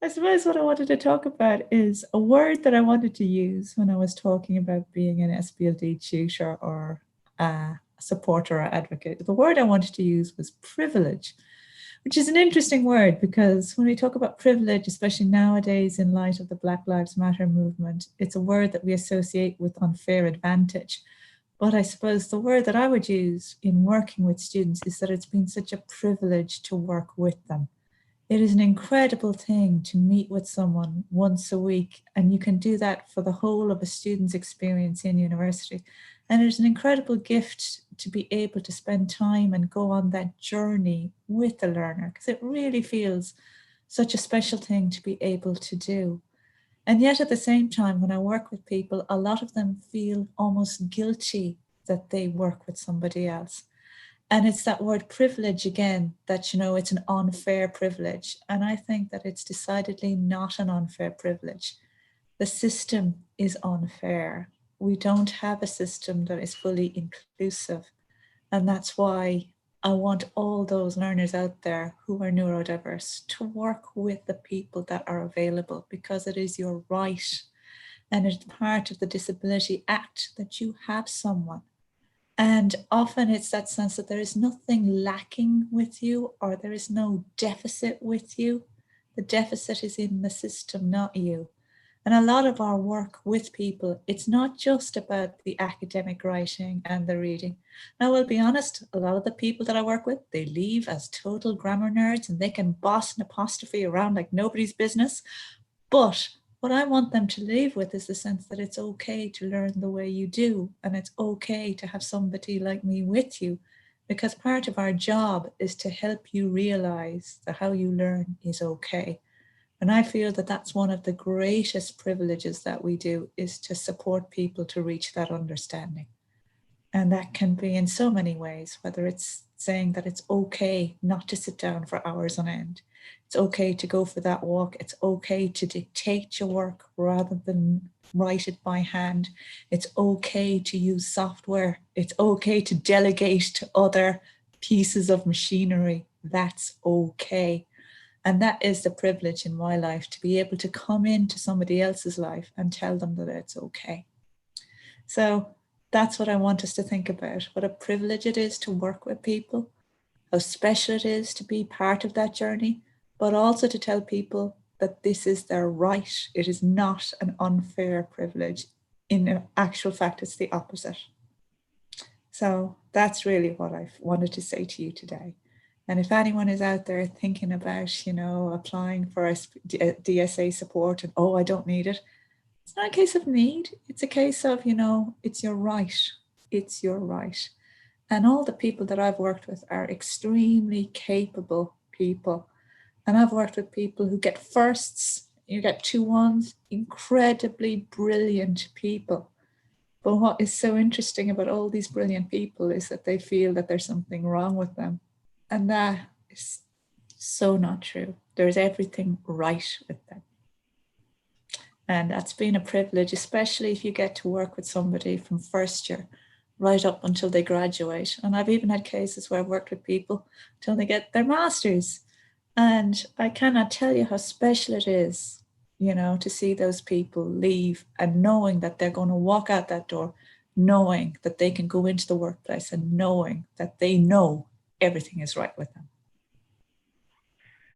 I suppose what I wanted to talk about is a word that I wanted to use when I was talking about being an SpLD tutor or a supporter or advocate. The word I wanted to use was privilege, which is an interesting word because when we talk about privilege, especially nowadays in light of the Black Lives Matter movement, it's a word that we associate with unfair advantage. But I suppose the word that I would use in working with students is that it's been such a privilege to work with them. It is an incredible thing to meet with someone once a week, and you can do that for the whole of a student's experience in university. And it's an incredible gift to be able to spend time and go on that journey with the learner, because it really feels such a special thing to be able to do. And yet at the same time, when I work with people, a lot of them feel almost guilty that they work with somebody else. And it's that word privilege again, that, it's an unfair privilege. And I think that it's decidedly not an unfair privilege. The system is unfair. We don't have a system that is fully inclusive. And that's why I want all those learners out there who are neurodiverse to work with the people that are available, because it is your right. And it's part of the Disability Act that you have someone. And often it's that sense that there is nothing lacking with you, or there is no deficit with you. The deficit is in the system, not you. And a lot of our work with people, it's not just about the academic writing and the reading. Now, I'll be honest, a lot of the people that I work with, they leave as total grammar nerds and they can boss an apostrophe around like nobody's business. But what I want them to leave with is the sense that it's okay to learn the way you do, and it's okay to have somebody like me with you, because part of our job is to help you realize that how you learn is okay. And I feel that that's one of the greatest privileges that we do, is to support people to reach that understanding. And that can be in so many ways, whether it's saying that it's okay not to sit down for hours on end. It's okay to go for that walk. It's okay to dictate your work rather than write it by hand. It's okay to use software. It's okay to delegate to other pieces of machinery. That's okay. And that is the privilege in my life, to be able to come into somebody else's life and tell them that it's okay. So that's what I want us to think about, what a privilege it is to work with people, how special it is to be part of that journey, but also to tell people that this is their right. It is not an unfair privilege. In actual fact, it's the opposite. So that's really what I wanted to say to you today. And if anyone is out there thinking about, applying for a DSA support and, I don't need it, it's not a case of need. It's a case of, it's your right. It's your right. And all the people that I've worked with are extremely capable people. And I've worked with people who get firsts, you get 2-1s, incredibly brilliant people. But what is so interesting about all these brilliant people is that they feel that there's something wrong with them. And that is so not true. There's everything right with them. And that's been a privilege, especially if you get to work with somebody from first year right up until they graduate. And I've even had cases where I've worked with people until they get their masters. And I cannot tell you how special it is, to see those people leave and knowing that they're going to walk out that door, knowing that they can go into the workplace and knowing that they know everything is right with them.